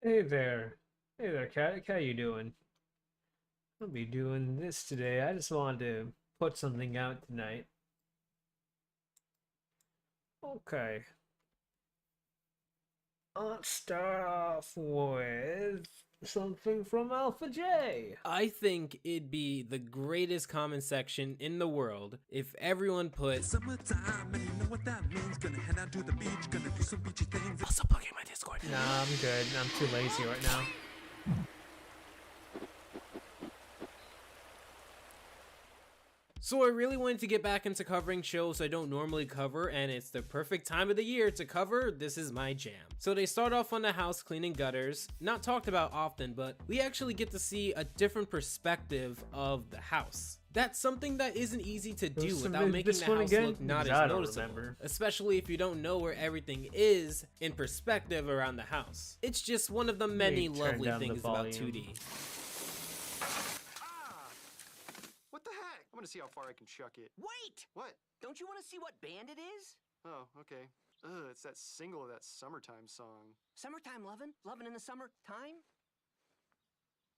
Hey there. Hey there, Kat. How you doing? I'll be doing this today. I just wanted to put something out tonight. Okay. Let's start off with something from Alpha J. I think it'd be the greatest comment section in the world if everyone put Summertime, and you know what that means. Gonna head out to the beach, gonna do some beachy things. also plugging my Discord. Nah, I'm good. I'm too lazy right now. So I really wanted to get back into covering shows I don't normally cover, and it's the perfect time of the year to cover This Is My Jam. So they start off on the house cleaning gutters, not talked about often, but we actually get to see a different perspective of the house. That's something that isn't easy to do without making the house look not as noticeable, especially if you don't know where everything is in perspective around the house. It's just one of the many lovely things about 2D. What the heck? I'm gonna see how far I can chuck it. Wait! What? Don't you want to see what band it is? Oh, okay. Ugh, it's that single of that summertime song. Summertime Lovin'? Lovin' in the summertime?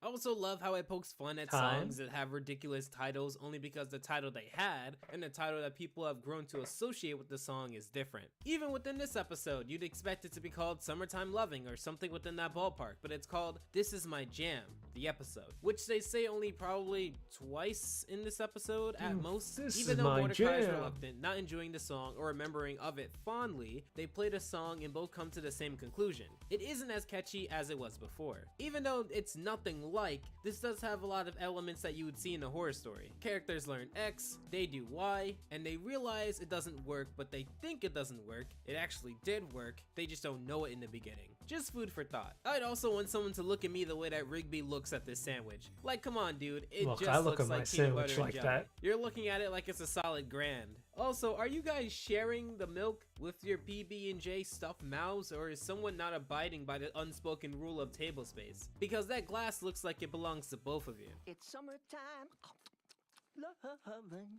I also love how it pokes fun at songs that have ridiculous titles only because the title they had and the title that people have grown to associate with the song is different. Even within this episode, you'd expect it to be called Summertime Loving or something within that ballpark, but it's called This Is My Jam, the episode, which they say only probably twice in this episode at most. Even though Mordecai is reluctant, not enjoying the song or remembering of it fondly, they play the song and both come to the same conclusion. It isn't as catchy as it was before. Even though it's nothing like, this does have a lot of elements that you would see in a horror story. Characters learn X, they do Y, and they realize it doesn't work, but they think it doesn't work. It actually did work, they just don't know it in the beginning. Just food for thought. I'd also want someone to look at me the way that Rigby looks at this sandwich. Like, come on, dude, it Look, just I look looks at my like peanut butter sandwich and like jelly. that. You're looking at it like it's a solid grand. Also, are you guys sharing the milk with your PB&J stuffed mouths, or is someone not abiding by the unspoken rule of table space? Because that glass looks like it belongs to both of you. It's summertime. Lovin'.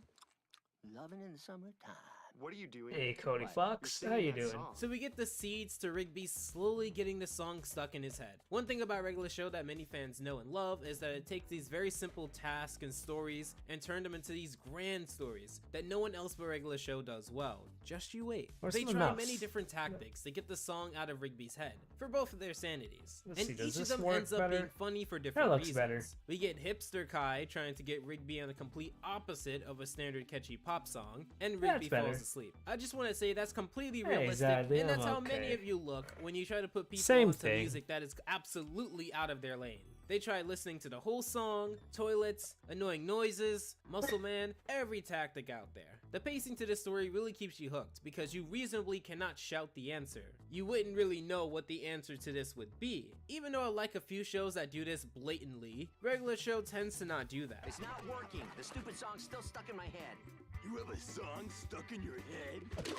Lovin' in the summertime. What are you doing? Hey, Cody What? Fox. You're How singing you that doing? song. So we get the seeds to Rigby slowly getting the song stuck in his head. One thing about regular show that many fans know and love is that it takes these very simple tasks and stories and turn them into these grand stories that no one else but regular show does well. Just you wait. Where's They the try mouse? many different tactics to get the song out of Rigby's head for both of their sanities. Let's And see, does each of this them work ends up better? being funny for different looks reasons. better. We get hipster Kai trying to get Rigby on the complete opposite of a standard catchy pop song, and Rigby better. falls asleep. I just want to say that's completely Hey, realistic, Zadly, and that's I'm how many okay. of you look when you try to put people Same onto thing. music that is absolutely out of their lane. They try listening to the whole song, toilets, annoying noises, Muscle Man, every tactic out there. The pacing to this story really keeps you hooked because you reasonably cannot shout the answer. You wouldn't really know what the answer to this would be. Even though I like a few shows that do this blatantly, regular show tends to not do that. It's not working. The stupid song's still stuck in my head. You have a song stuck in your head?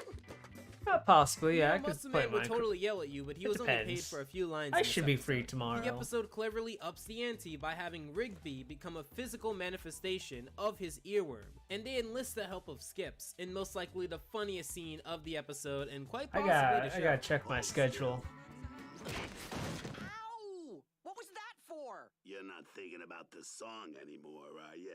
Possibly, yeah. I could Muscle play Man would Minecraft. totally yell at you, but he It was only paid depends. for a few lines. I in this should be episode. free tomorrow. The episode cleverly ups the ante by having Rigby become a physical manifestation of his earworm, and they enlist the help of Skips in most likely the funniest scene of the episode and quite I possibly the show. gotta check my schedule. Ow! What was that for? You're not thinking about the song anymore, are you?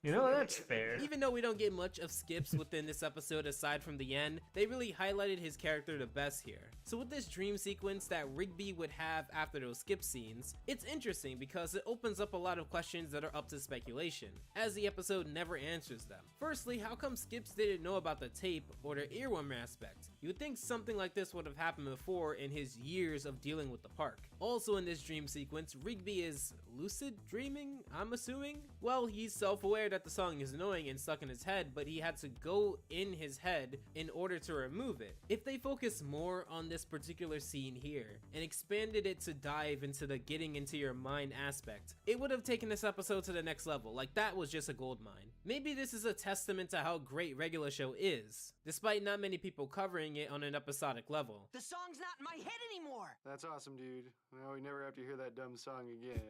You know, that's fair. Even though we don't get much of Skips within this episode aside from the end, they really highlighted his character the best here. So with this dream sequence that Rigby would have after those skip scenes, it's interesting because it opens up a lot of questions that are up to speculation, as the episode never answers them. Firstly, how come Skips didn't know about the tape or the earworm aspect? You would think something like this would have happened before in his years of dealing with the park. Also in this dream sequence, Rigby is lucid dreaming, I'm assuming? Well, he's self-aware that the song is annoying and stuck in his head, but he had to go in his head in order to remove it. If they focus more on this particular scene here and expanded it to dive into the getting into your mind aspect, it would have taken this episode to the next level. Like, that was just a gold mine. Maybe this is a testament to how great regular show is, despite not many people covering it on an episodic level. The song's not in my head anymore. That's awesome, dude. Now we never have to hear that dumb song again.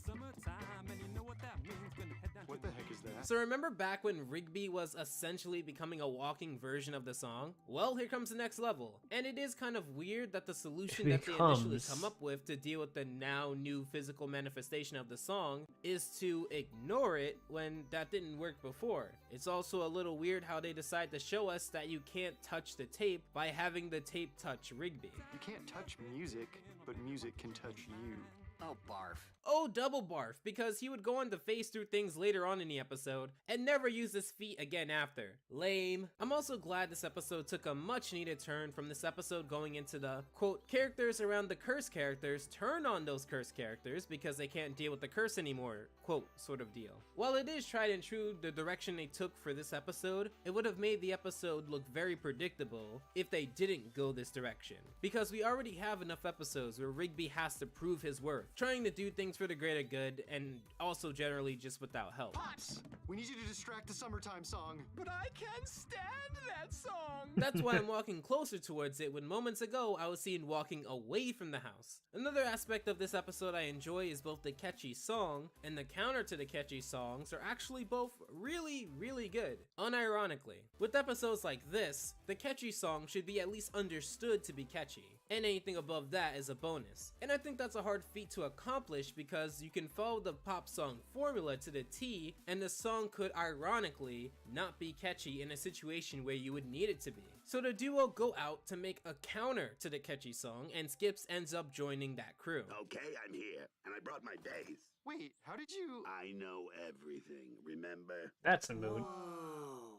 Summertime, and you know what that means. Gonna head down What to the heck is that? So remember back when Rigby was essentially becoming a walking version of the song? Well, here comes the next level. And it is kind of weird that the solution that they initially come up with to deal with the now new physical manifestation of the song is to ignore it when that didn't work before. It's also a little weird how they decide to show us that you can't touch the tape by having the tape touch Rigby. You can't touch music, but music can touch you. Oh, barf. Oh, double barf, because he would go on to phase through things later on in the episode and never use his feet again after. Lame. I'm also glad this episode took a much needed turn from this episode going into the, quote, characters around the curse characters turn on those curse characters because they can't deal with the curse anymore, quote, sort of deal. While it is tried and true the direction they took for this episode, it would have made the episode look very predictable if they didn't go this direction. Because we already have enough episodes where Rigby has to prove his worth, trying to do things for the greater good and also generally just without help. Pops! We need you to distract the summertime song. But I can't stand that song. That's why I'm walking closer towards it when moments ago I was seen walking away from the house. Another aspect of this episode I enjoy is both the catchy song and the counter to the catchy songs are actually both really, really good, unironically. With episodes like this, the catchy song should be at least understood to be catchy, and anything above that is a bonus. And I think that's a hard feat to accomplish because you can follow the pop song formula to the T and the song could ironically not be catchy in a situation where you would need it to be. So the duo go out to make a counter to the catchy song and Skips ends up joining that crew. Okay, I'm here, and I brought my bass. Wait, how did you... I know everything, remember? That's a mood.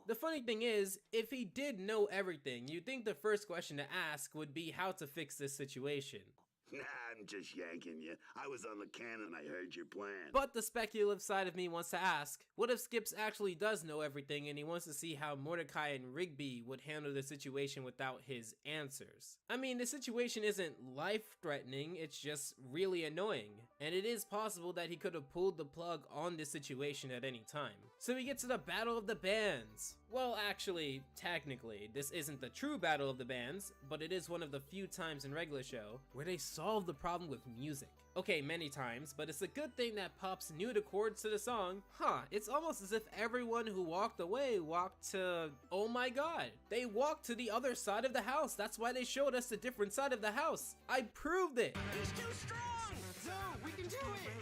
The funny thing is, if he did know everything, you'd think the first question to ask would be how to fix this situation. Nah, I'm just yanking you. I was on the can and I heard your plan. But the speculative side of me wants to ask, what if Skips actually does know everything and he wants to see how Mordecai and Rigby would handle the situation without his answers? I mean, the situation isn't life-threatening, it's just really annoying. And it is possible that he could have pulled the plug on this situation at any time. So we get to the Battle of the Bands. Well, actually, technically, this isn't the true Battle of the Bands, but it is one of the few times in regular show where they solve the problem with music. Okay, many times, but it's a good thing that Pops knew the chords to the song. It's almost as if everyone who walked away walked to... oh my god, they walked to the other side of the house. That's why they showed us the different side of the house. I proved it. He's too strong! Zoe, we can do it!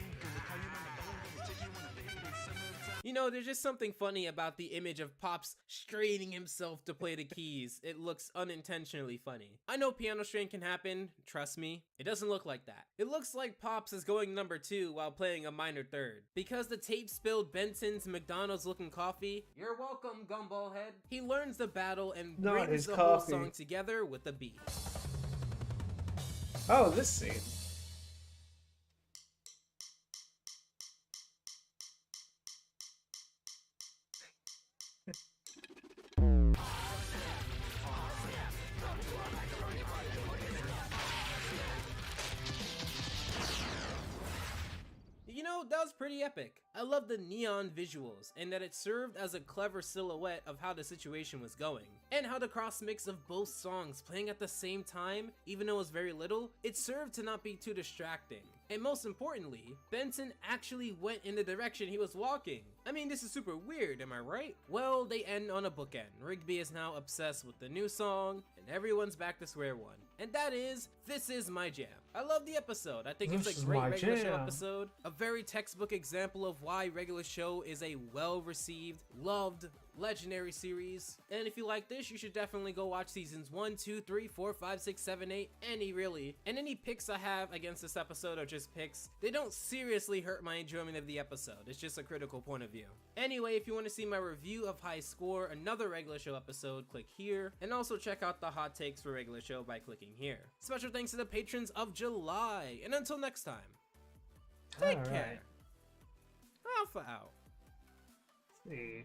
You know, there's just something funny about the image of Pops straining himself to play the keys. It looks unintentionally funny. I know piano strain can happen, trust me. It doesn't look like that. It looks like Pops is going number 2 while playing a minor third. Because the tape spilled Benson's McDonald's looking coffee, you're welcome, gumball head. He learns the battle and Not brings his the whole coffee. song together with a beat. Oh, this scene. You know, that was pretty epic. I love the neon visuals and that it served as a clever silhouette of how the situation was going. And how the cross mix of both songs playing at the same time, even though it was very little, it served to not be too distracting. And most importantly, Benson actually went in the direction he was walking. I mean, this is super weird, am I right? Well, they end on a bookend. Rigby is now obsessed with the new song, and everyone's back to square one. And that is, This Is My Jam. I love the episode. I think This it's is a great my regular show jam. episode. A very textbook example of why regular show is a well-received, loved, legendary series. And if you like this, you should definitely go watch seasons 1, 2, 3, 4, 5, 6, 7, 8, any really. And any picks I have against this episode are just picks. They don't seriously hurt my enjoyment of the episode. It's just a critical point of view. Anyway, if you want to see my review of High Score, another regular show episode, click here. And also check out the hot takes for regular show by clicking here. Special thanks to the patrons of July. And until next time, take All care. right. Alpha out. Let's see.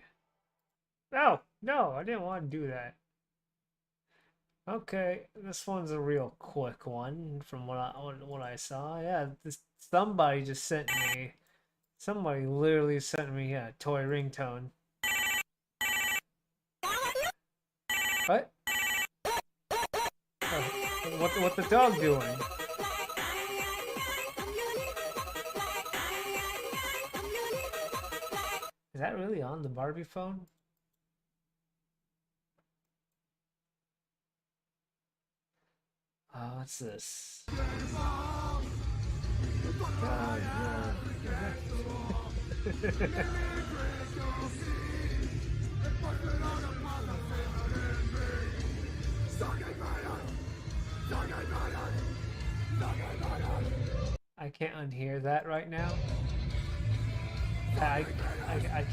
No, no, I didn't want to do that. Okay, this one's a real quick one from what I saw. Yeah, somebody just sent me. Somebody literally sent me a toy ringtone. What? Oh, what the dog doing? Is that really on the Barbie phone? Oh, what's this? I can't unhear that right now. I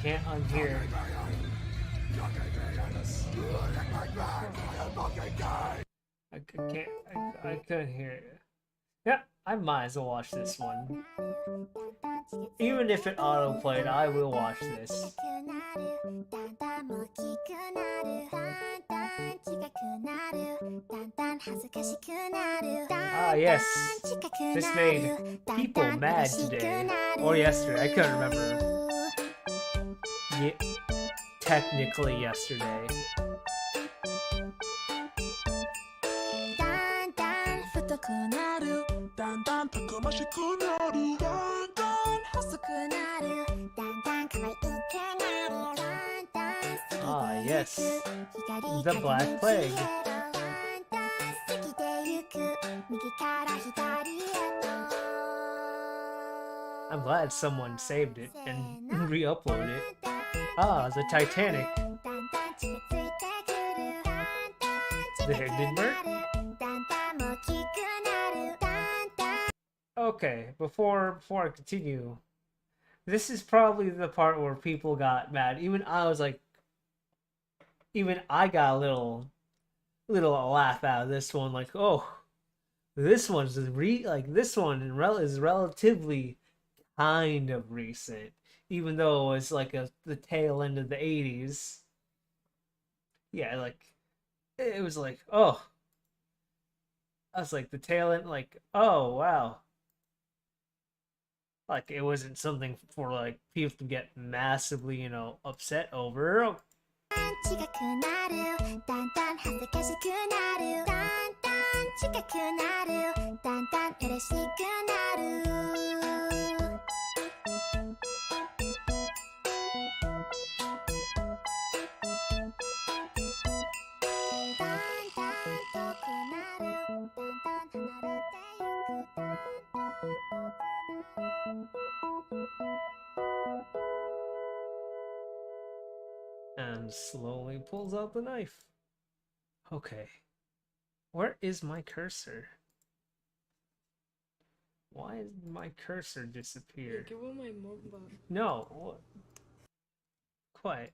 can't unhear. I couldn't hear it. Yeah, I might as well watch this one. Even if it auto-played, I will watch this. Ah, yes. This made people mad today. Or yesterday, I couldn't remember. Yeah, technically yesterday. Ah, yes. The Black Plague. I'm glad someone saved it and re-uploaded it. Ah, the Titanic. The Hindenburg? Okay, before I continue, this is probably the part where people got mad. Even I was like, even I got a little laugh out of this one. Like, oh, this one's this one is relatively kind of recent, even though it's like the tail end of the 80s. Yeah, like it was like, oh, I was like the tail end, like, oh wow. Like it wasn't something for like people to get massively, upset over. And slowly pulls out the knife. Okay. Where is my cursor? Why did my cursor disappear? No. What? Quiet.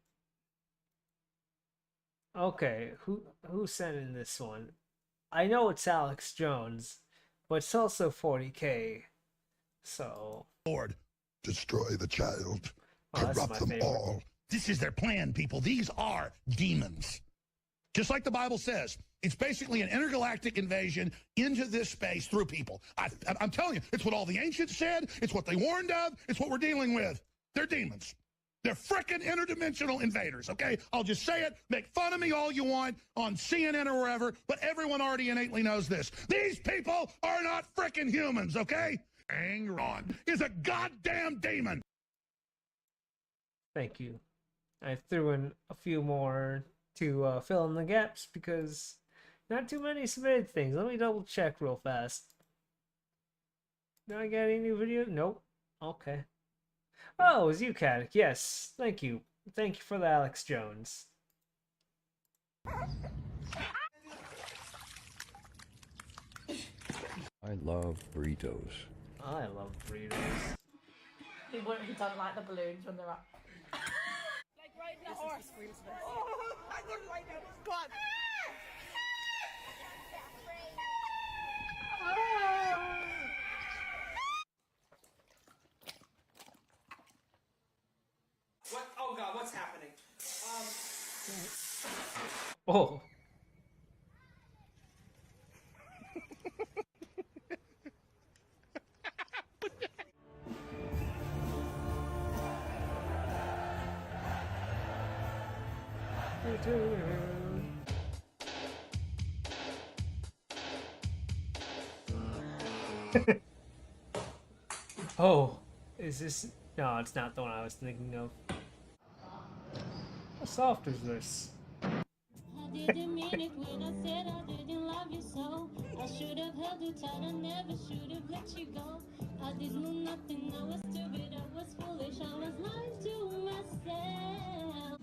Okay, who sent in this one? I know it's Alex Jones, but it's also 40K. So Lord, destroy the child. Oh, that's Corrupt my them favorite. all. This is their plan, people. These are demons. Just like the Bible says, it's basically an intergalactic invasion into this space through people. I'm telling you, it's what all the ancients said. It's what they warned of. It's what we're dealing with. They're demons. They're frickin' interdimensional invaders, okay? I'll just say it. Make fun of me all you want on CNN or wherever, but everyone already innately knows this. These people are not frickin' humans, okay? Angron is a goddamn demon. Thank you. I threw in a few more to fill in the gaps because not too many submitted things. Let me double check real fast. Did I get any new video? Nope. Okay. Oh, it was you, Caddick. Yes. Thank you. Thank you for the Alex Jones. I love burritos. I love burritos. He doesn't like the balloons when they're up. Like riding a horse. Oh, I wouldn't like that. God. What? Oh god, what's happening? Oh. Oh, is this? No, it's not the one I was thinking of. How soft is this? I didn't mean it when I said I didn't love you so. I should have held you tight, I never should have let you go. I did know nothing, I was stupid, I was foolish, I was lying to myself.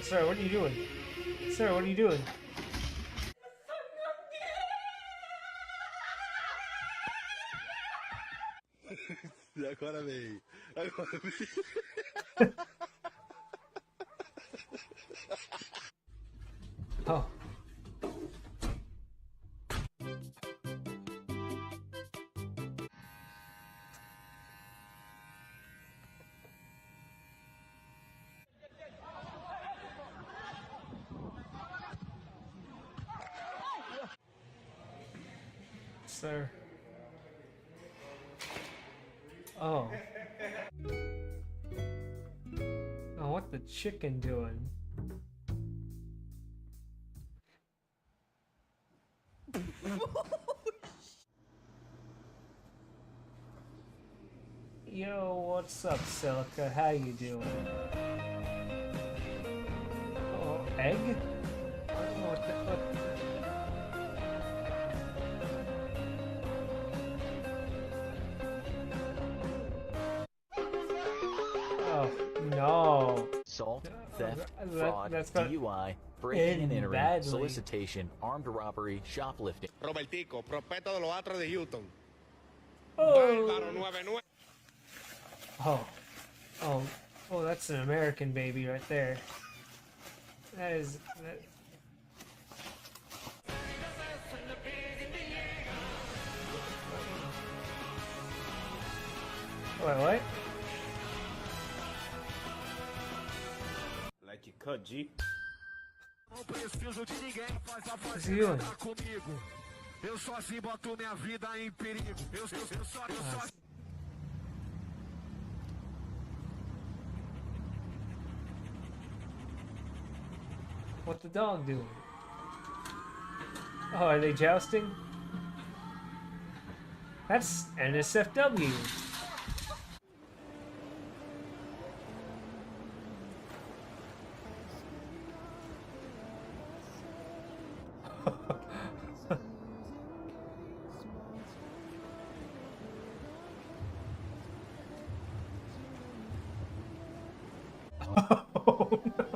Sir, what are you doing? Sir, what are you doing? Agora vem. Agora vem. Oh. Sir. Oh. Oh, what the chicken doing? Yo, what's up, Silica? How you doing? Oh, egg? I don't know what the fuck. Oh, no. Assault, theft, That- fraud, that's got- DUI, breaking and entering, badly. solicitation, armed robbery, shoplifting. Robertico, prospecto de los Astros de Houston. Oh. Bárbaro 99. Oh. Oh. Oh, that's an American baby right there. That is... That... Wait, what? Like you cut, G. What's he doing? Eu sozinho boto minha vida em perigo. Eu só. What the dog doing? Oh, are they jousting? That's NSFW. Oh, no.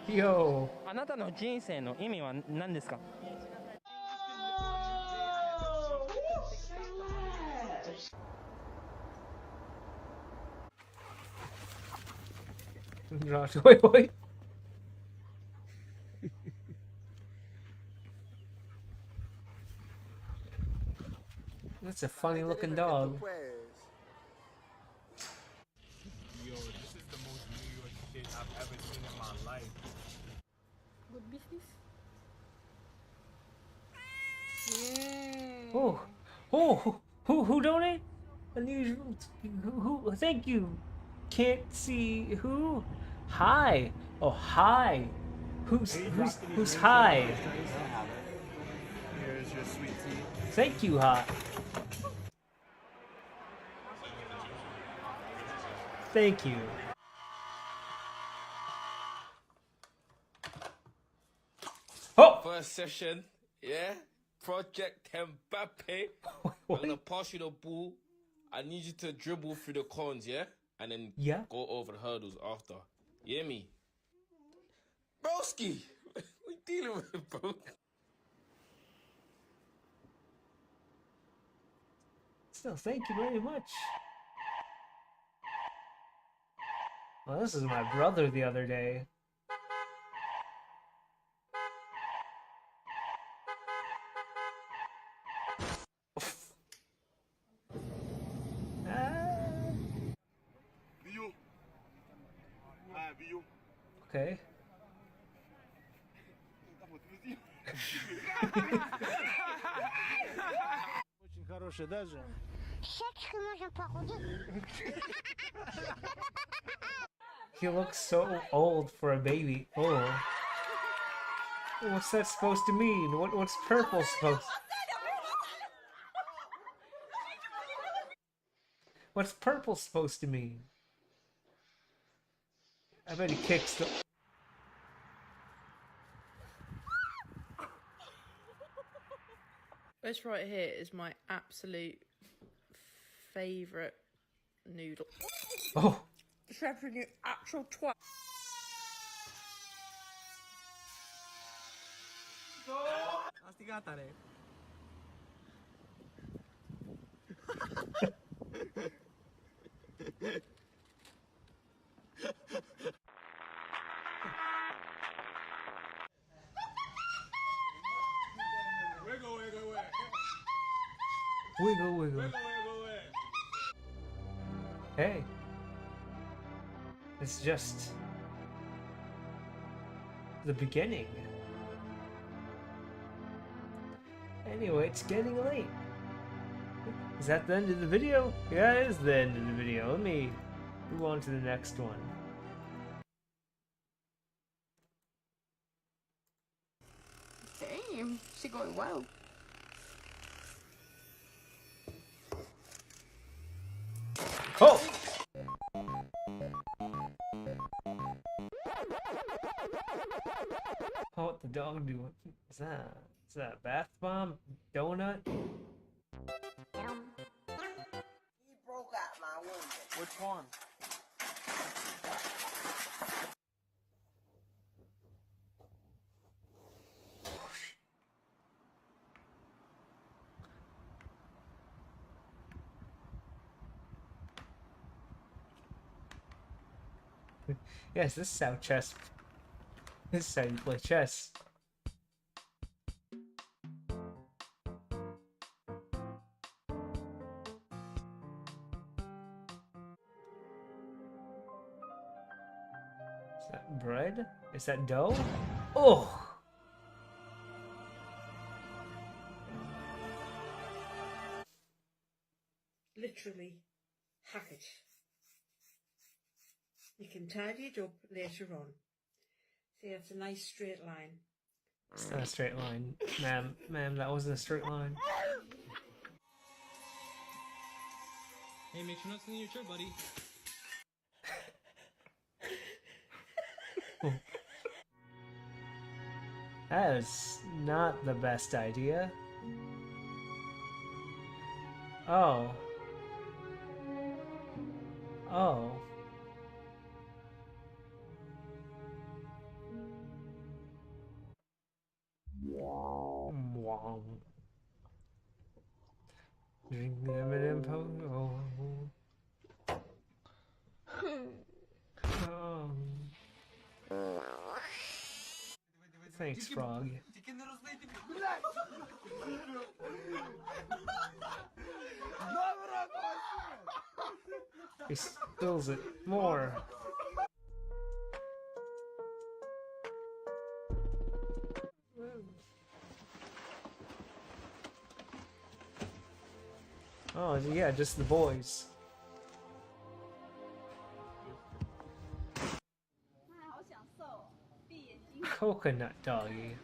Yo. あなたの人生の意味は何ですか? Josh, wait. That's a funny looking dog. Yo, this is the most New York shit I've ever seen in my life. Good business. Oh, oh, who donate? Unusual. Who? Thank you. Can't see who. Hi. Oh, hi. Who's hi? Here's your sweet tea. Thank you, hi. Thank you. Oh! First session, yeah? Project Mbappe. I'm gonna pass you the ball. I need you to dribble through the cones, yeah? And then go over the hurdles after. You hear me? Broski! What you dealing with, bro? Still, thank you very much. Well, this is my brother the other day. Okay. Очень хорошая даже. He looks so old for a baby. Oh. What's that supposed to mean? What's purple supposed? What's purple supposed to mean? I bet he kicks the. This right here is my absolute favourite noodle. Oh. Chefing you actual twat. Wiggle, wiggle. Hey. It's just the beginning. Anyway, it's getting late. Is that the end of the video? Yeah, it is the end of the video. Let me move on to the next one. Damn, she going well. Oh! Oh, what the dog doing? Is that a bath bomb? Donut? He broke out my window. Which one? Yes, this is how chess. This is how you play chess. Is that bread? Is that dough? Oh! Literally, hack it. You can tidy it up later on. See, that's a nice straight line. It's not a straight line. Ma'am, that wasn't a straight line. Hey, make sure not to in your shirt, buddy. That is not the best idea. Oh. Oh. Wong. Drink limited oh. Thanks, Frog. He spills it more. Oh, yeah, just the boys. Coconut doggy.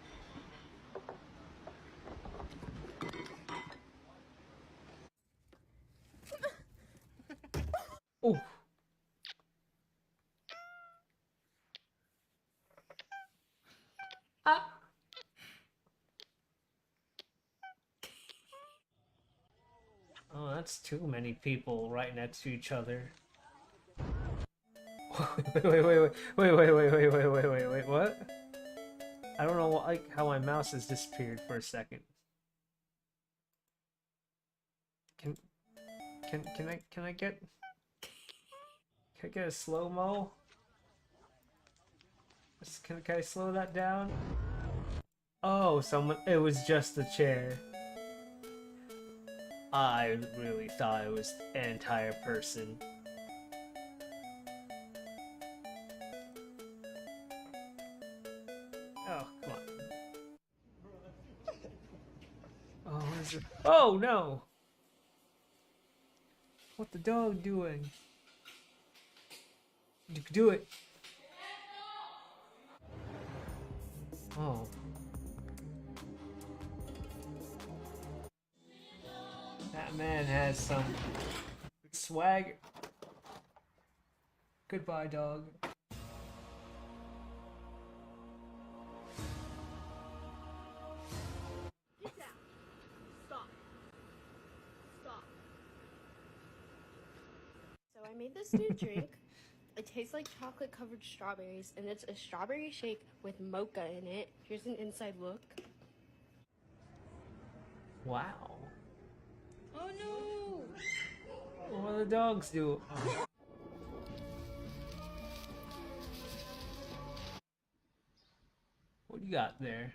Oh. Ah. Oh, that's too many people right next to each other. Wait, what? I don't know like how my mouse has disappeared for a second. Can I get a slow-mo? Can I slow that down? Oh, it was just the chair. I really thought it was an entire person. Oh, come on. Oh, what is it? Oh, no! What the dog doing? You can do it. Oh. That man has some swag. Goodbye, dog. Get down. Stop. Stop. So I made this new drink. It tastes like chocolate covered strawberries, and it's a strawberry shake with mocha in it. Here's an inside look. Wow. Oh no! What do the dogs do? What do you got there?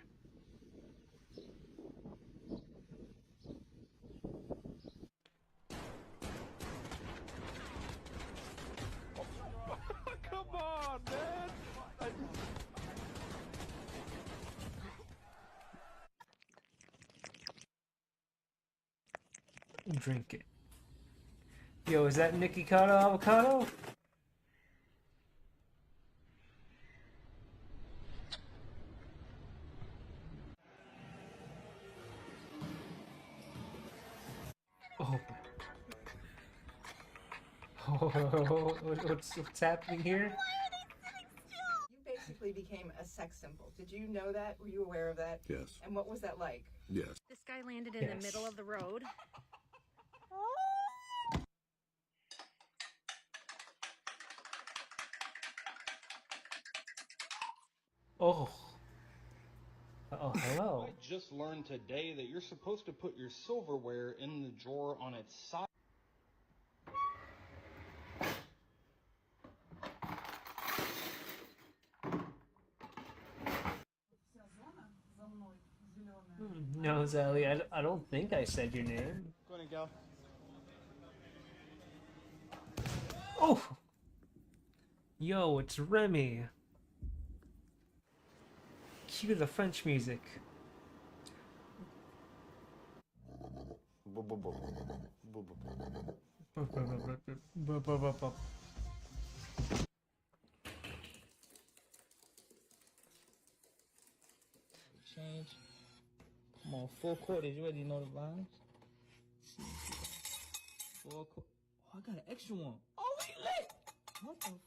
Come on, man. Drink it. Yo, is that Nikki Cotto avocado? Oh. What's happening here? You basically became a sex symbol. Did you know that? Were you aware of that? Yes. And what was that like? Yes. This guy landed in the middle of the road. Oh. Oh, hello. I just learned today that you're supposed to put your silverware in the drawer on its side. No, Sally, I don't think I said your name. Go ahead, go. Oh! Yo, it's Remy. Cue the French music. Change. Come on, 4 quarters. You already know the vibes. 4 quarters. Oh, I got an extra one. Oh, we lit. What the fuck?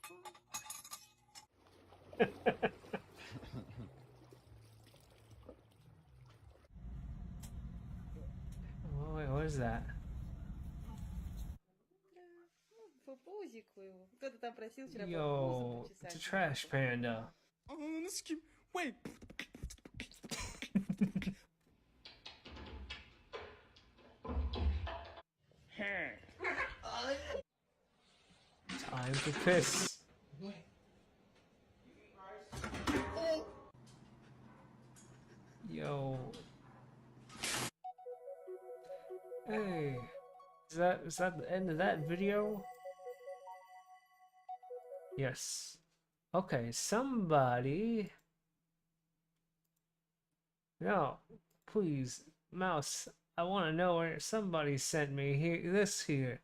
Oh, wait, what is that? Yo, it's a trash panda. Wait. Time to piss. Yo. Hey. Is that the end of that video? Yes. Okay, somebody. No, please, mouse. I want to know where somebody sent me this here.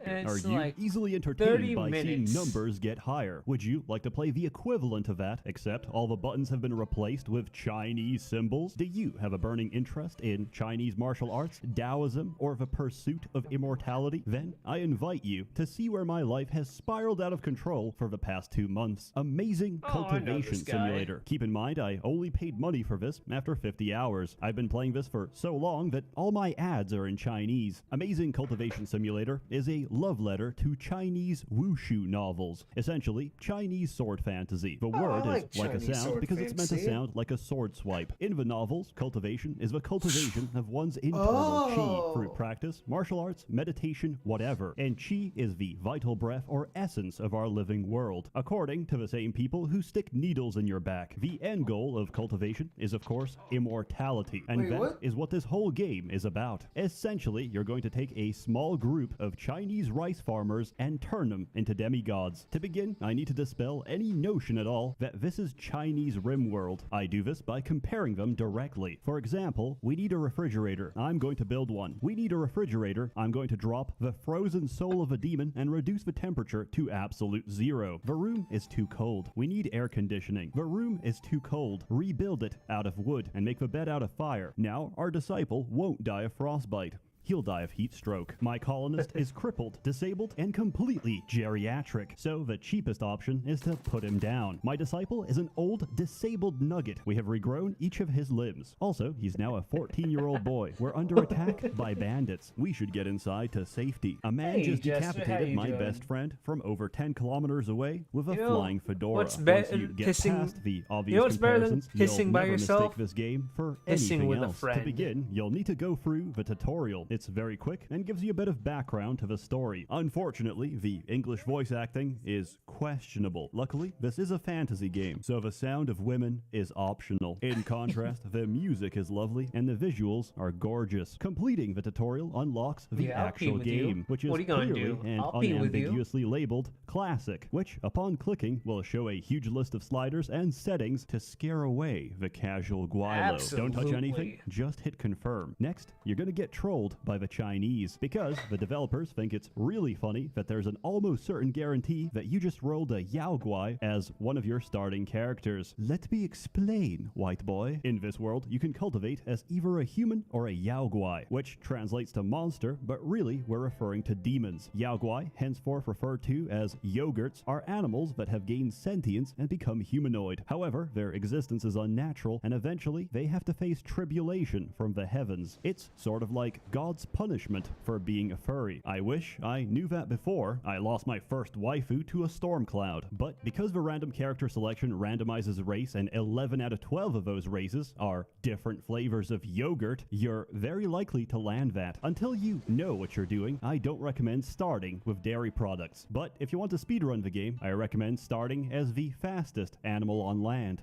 And Are it's you like easily 30 entertained by minutes. seeing numbers get higher? Would you like to play the equivalent of that, except all the buttons have been replaced with Chinese symbols? Do you have a burning interest in Chinese martial arts, Taoism, or the pursuit of immortality? Then I invite you to see where my life has spiraled out of control for the past 2 months. Amazing Oh, I know Cultivation this guy. Simulator. Keep in mind, I only paid money for this after 50 hours. I've been playing this for so long that all my ads are in Chinese. Amazing Cultivation Simulator is a love letter to Chinese wushu novels, essentially Chinese sword fantasy. The word I is like a Chinese sound sword because it's meant to fantasy. sound like a sword swipe. In the novels, cultivation is the cultivation of one's internal chi through practice, martial arts, meditation, whatever. And chi is the vital breath or essence of our living world. According to the same people who stick needles in your back, the end goal of cultivation is, of course, immortality. And Wait, that what? is what this whole game is about. Essentially, you're going to take a small group of Chinese Chinese rice farmers and turn them into demigods. To begin, I need to dispel any notion at all that this is Chinese RimWorld. I do this by comparing them directly. For example, we need a refrigerator. I'm going to build one. We need a refrigerator. I'm going to drop the frozen soul of a demon and reduce the temperature to absolute zero. The room is too cold. We need air conditioning. The room is too cold. Rebuild it out of wood and make the bed out of fire. Now, our disciple won't die of frostbite. He'll die of heat stroke. My colonist is crippled, disabled, and completely geriatric, so the cheapest option is to put him down. My disciple is an old, disabled nugget. We have regrown each of his limbs. Also, he's now a 14-year-old boy. We're under attack by bandits. We should get inside to safety. A man just decapitated my best friend from over 10 kilometers away with a flying fedora. What's better Once you than get pissing? past the obvious You know what's better than comparisons, pissing you'll by never yourself? mistake this game for Pissing anything with a else. To friend. begin, you'll need to go through the tutorial. It's very quick and gives you a bit of background to the story. Unfortunately, the English voice acting is questionable. Luckily, this is a fantasy game, so the sound of women is optional. In contrast, the music is lovely and the visuals are gorgeous. Completing the tutorial unlocks the Yeah, I'll pee actual with you. game, which is What are you gonna clearly do? and I'll pee with you. unambiguously labeled Classic, which, upon clicking, will show a huge list of sliders and settings to scare away the casual guilo. Don't touch anything, Absolutely. just hit confirm. Next, you're gonna get trolled by the Chinese, because the developers think it's really funny that there's an almost certain guarantee that you just rolled a Yao Guai as one of your starting characters. Let me explain, white boy. In this world, you can cultivate as either a human or a Yao Guai, which translates to monster, but really we're referring to demons. Yao Guai, henceforth referred to as yogurts, are animals that have gained sentience and become humanoid. However, their existence is unnatural, and eventually they have to face tribulation from the heavens. It's sort of like God's punishment for being a furry. I wish I knew that before I lost my first waifu to a storm cloud. But because the random character selection randomizes race and 11 out of 12 of those races are different flavors of yogurt, you're very likely to land that. Until you know what you're doing, I don't recommend starting with dairy products. But if you want to speedrun the game, I recommend starting as the fastest animal on land.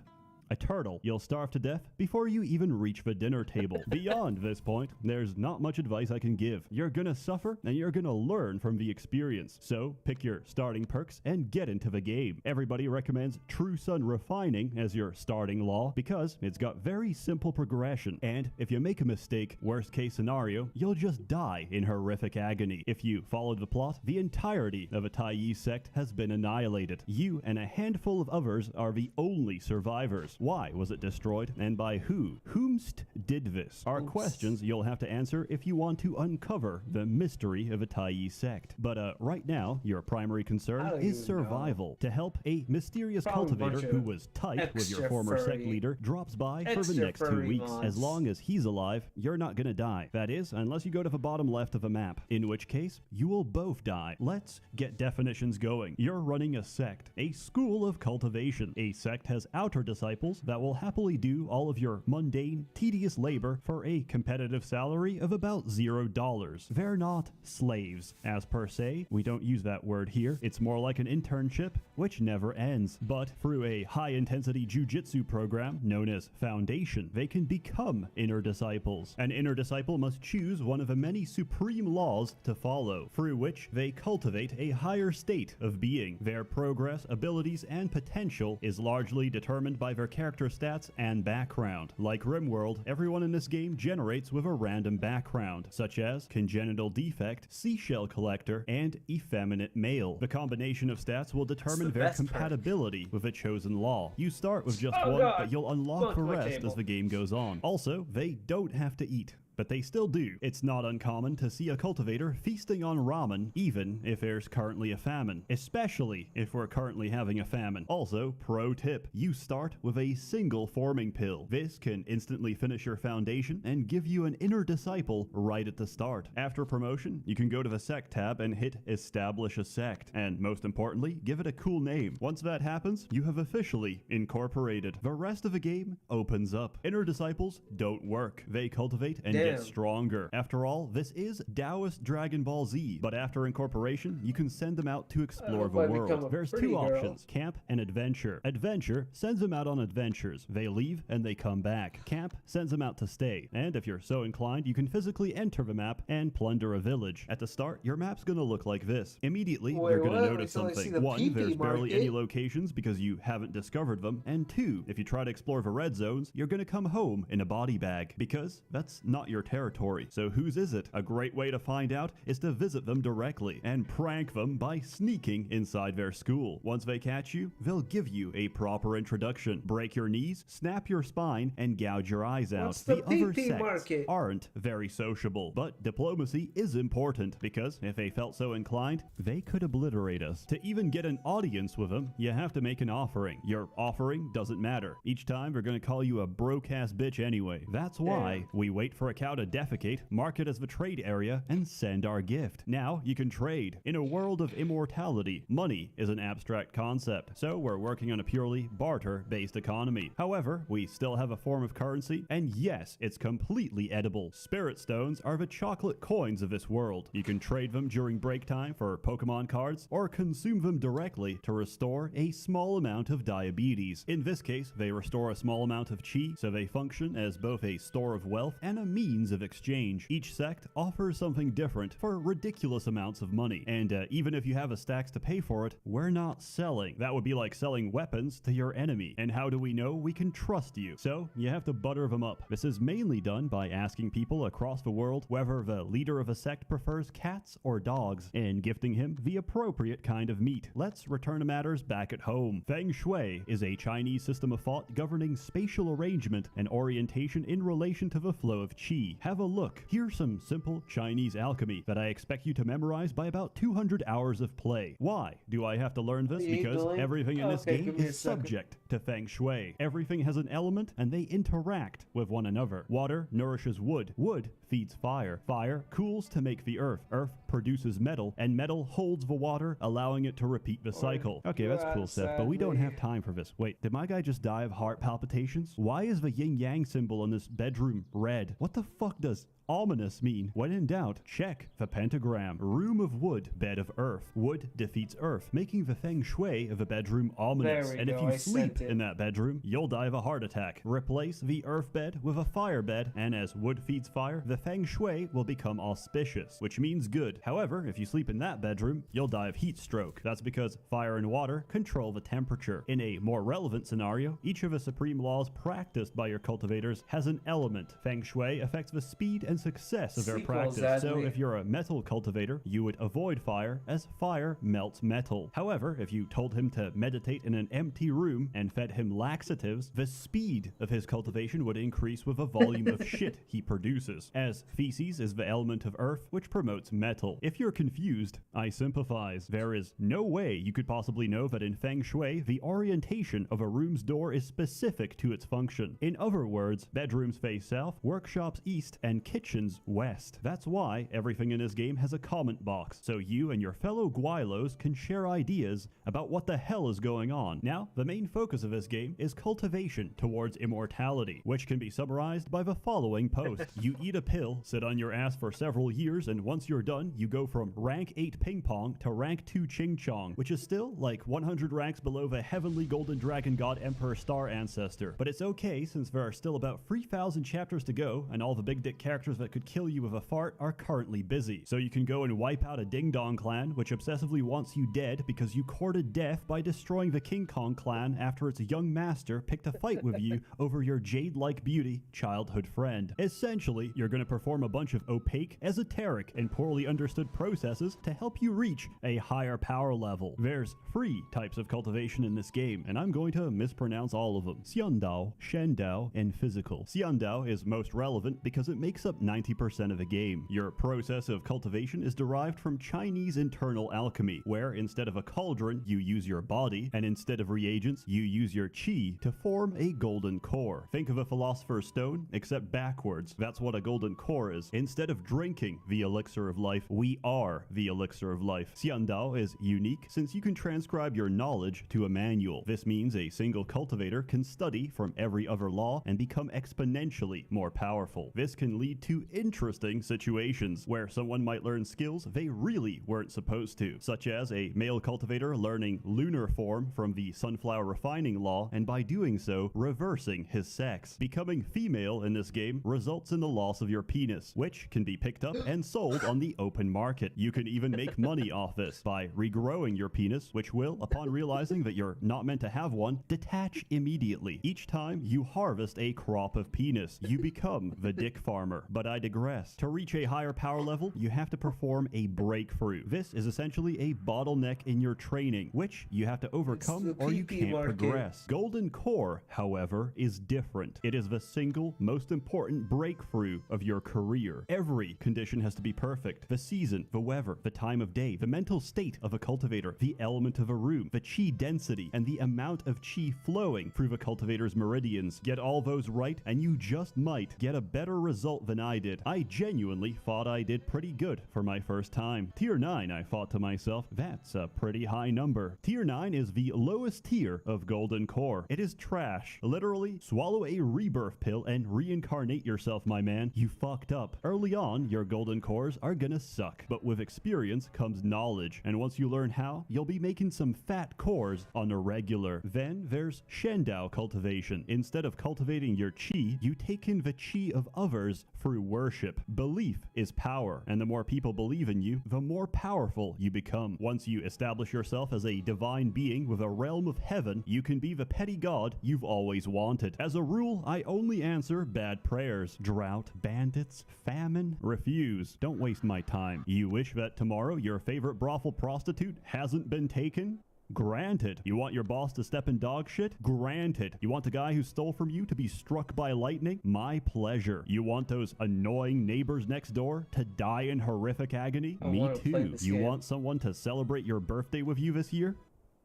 A turtle. You'll starve to death before you even reach the dinner table. Beyond this point, there's not much advice I can give. You're gonna suffer and you're gonna learn from the experience. So pick your starting perks and get into the game. Everybody recommends True Sun Refining as your starting law because it's got very simple progression. And if you make a mistake, worst case scenario, you'll just die in horrific agony. If you followed the plot, the entirety of a Tai sect has been annihilated. You and a handful of others are the only survivors. Why was it destroyed and by who? Whomst did this? Are questions you'll have to answer if you want to uncover the mystery of a Tai sect. But right now, your primary concern is survival. To help, a mysterious cultivator who was tight with your former sect leader drops by for the next 2 weeks. As long as he's alive, you're not gonna die. That is, unless you go to the bottom left of a map, in which case, you will both die. Let's get definitions going. You're running a sect, a school of cultivation. A sect has outer disciples that will happily do all of your mundane, tedious labor for a competitive salary of about $0. They're not slaves, as per se. We don't use that word here. It's more like an internship, which never ends. But through a high-intensity jujitsu program known as Foundation, they can become inner disciples. An inner disciple must choose one of the many supreme laws to follow, through which they cultivate a higher state of being. Their progress, abilities, and potential is largely determined by their character stats and background. Like RimWorld, everyone in this game generates with a random background, such as congenital defect, seashell collector, and effeminate male. The combination of stats will determine their compatibility with a chosen law. You start with just one, but you'll unlock the rest as the game goes on. Also, they don't have to eat, but they still do. It's not uncommon to see a cultivator feasting on ramen, even if there's currently a famine, especially if we're currently having a famine. Also, pro tip, you start with a single forming pill. This can instantly finish your foundation and give you an inner disciple right at the start. After promotion, you can go to the sect tab and hit establish a sect, and most importantly, give it a cool name. Once that happens, you have officially incorporated. The rest of the game opens up. Inner disciples don't work. They cultivate and get Damn. stronger. After all, this is Taoist Dragon Ball Z, but after incorporation, you can send them out to explore the hope I become a world. There's pretty two girl. options, camp and adventure. Adventure sends them out on adventures. They leave and they come back. Camp sends them out to stay. And if you're so inclined, you can physically enter the map and plunder a village. At the start, your map's gonna look like this. Immediately, Wait, you're gonna what? notice Wait till I see something. the One, pee-pee there's barely any market. locations because you haven't discovered them. And two, if you try to explore the red zones, you're gonna come home in a body bag because that's not your territory. So whose is it? A great way to find out is to visit them directly and prank them by sneaking inside their school. Once they catch you, they'll give you a proper introduction, break your knees, snap your spine, and gouge your eyes out. What's the other pee-pee sects market? aren't very sociable, but diplomacy is important because if they felt so inclined, they could obliterate us. To even get an audience with them, you have to make an offering. Your offering doesn't matter. Each time they're gonna call you a broke-ass bitch anyway. That's why we wait for a cow to defecate, mark it as the trade area, and send our gift. Now you can trade. In a world of immortality, money is an abstract concept, so we're working on a purely barter-based economy. However, we still have a form of currency, and yes, it's completely edible. Spirit stones are the chocolate coins of this world. You can trade them during break time for Pokemon cards, or consume them directly to restore a small amount of diabetes. In this case, they restore a small amount of chi, so they function as both a store of wealth and a means of exchange. Each sect offers something different for ridiculous amounts of money, and even if you have the stacks to pay for it, we're not selling. That would be like selling weapons to your enemy. And how do we know we can trust you? So you have to butter them up. This is mainly done by asking people across the world whether the leader of a sect prefers cats or dogs, and gifting him the appropriate kind of meat. Let's return to matters back at home. Feng Shui is a Chinese system of thought governing spatial arrangement and orientation in relation to the flow of qi. Have a look. Here's some simple Chinese alchemy that I expect you to memorize by about 200 hours of play. Why do I have to learn this? Because everything in this game is subject to Feng Shui. Everything has an element and they interact with one another. Water nourishes wood. Wood feeds fire. Fire cools to make the earth. Earth produces metal, and metal holds the water, allowing it to repeat the cycle. Okay, that's cool, Seth, but we don't have time for this. Wait, did my guy just die of heart palpitations? Why is the yin-yang symbol in this bedroom red? What the fuck does ominous mean? When in doubt, check the pentagram. Room of wood, bed of earth. Wood defeats earth, making the feng shui of a bedroom ominous. And if you sleep in that bedroom, you'll die of a heart attack. Replace the earth bed with a fire bed, and as wood feeds fire, the feng shui will become auspicious, which means good. However, if you sleep in that bedroom, you'll die of heat stroke. That's because fire and water control the temperature. In a more relevant scenario, each of the supreme laws practiced by your cultivators has an element. Feng shui affects the speed and success of their practice. So if you're a metal cultivator, you would avoid fire, as fire melts metal. However, if you told him to meditate in an empty room and fed him laxatives, the speed of his cultivation would increase with the volume of shit he produces, as feces is the element of earth, which promotes metal. If you're confused, I sympathize. There is no way you could possibly know that in Feng Shui, the orientation of a room's door is specific to its function. In other words, bedrooms face south, workshops east, and kitchens west. That's why everything in this game has a comment box, so you and your fellow Guilos can share ideas about what the hell is going on. Now, the main focus of this game is cultivation towards immortality, which can be summarized by the following post. You eat a pill, sit on your ass for several years, and once you're done, you go from rank 8 ping pong to rank 2 ching chong, which is still like 100 ranks below the heavenly golden dragon god emperor star ancestor. But it's okay, since there are still about 3,000 chapters to go, and all the big dick characters that could kill you with a fart are currently busy. So you can go and wipe out a Ding Dong clan, which obsessively wants you dead because you courted death by destroying the King Kong clan after its young master picked a fight with you over your jade-like beauty childhood friend. Essentially, you're going to perform a bunch of opaque, esoteric, and poorly understood processes to help you reach a higher power level. There's 3 types of cultivation in this game, and I'm going to mispronounce all of them. Xiandao, Shendao, and physical. Xiandao is most relevant because it makes up 90% of the game. Your process of cultivation is derived from Chinese internal alchemy, where instead of a cauldron, you use your body, and instead of reagents, you use your qi to form a golden core. Think of a philosopher's stone, except backwards. That's what a golden core is. Instead of drinking the elixir of life, we are the elixir of life. Xiandao is unique since you can transcribe your knowledge to a manual. This means a single cultivator can study from every other law and become exponentially more powerful. This can lead to interesting situations where someone might learn skills they really weren't supposed to, such as a male cultivator learning lunar form from the sunflower refining law and by doing so reversing his sex. Becoming female in this game results in the loss of your penis, which can be picked up and sold on the open market. You can even make money off this by regrowing your penis, which will, upon realizing that you're not meant to have one, detach immediately. Each time you harvest a crop of penis, you become the dick farmer. But I digress. To reach a higher power level, you have to perform a breakthrough. This is essentially a bottleneck in your training, which you have to overcome or you can't progress. Golden Core, however, is different. It is the single most important breakthrough of your career. Every condition has to be perfect. The season, the weather, the time of day, the mental state of a cultivator, the element of a room, the chi density, and the amount of chi flowing through the cultivator's meridians. Get all those right, and you just might get a better result than I did. I genuinely thought I did pretty good for my first time. Tier 9, I thought to myself, that's a pretty high number. Tier 9 is the lowest tier of Golden Core. It is trash. Literally, swallow a rebirth pill and reincarnate yourself, my man. You fucked up. Early on, your Golden Cores are gonna suck, but with experience comes knowledge, and once you learn how, you'll be making some fat cores on a regular. Then there's Shendao cultivation. Instead of cultivating your chi, you take in the chi of others through worship. Belief is power, and the more people believe in you, the more powerful you become. Once you establish yourself as a divine being with a realm of heaven, you can be the petty god you've always wanted. As a rule, I only answer bad prayers. Drought, bandits, famine, refuse. Don't waste my time. You wish that tomorrow your favorite brothel prostitute hasn't been taken? Granted. You want your boss to step in dog shit? Granted. You want the guy who stole from you to be struck by lightning? My pleasure. You want those annoying neighbors next door to die in horrific agony? Me too. You want someone to celebrate your birthday with you this year?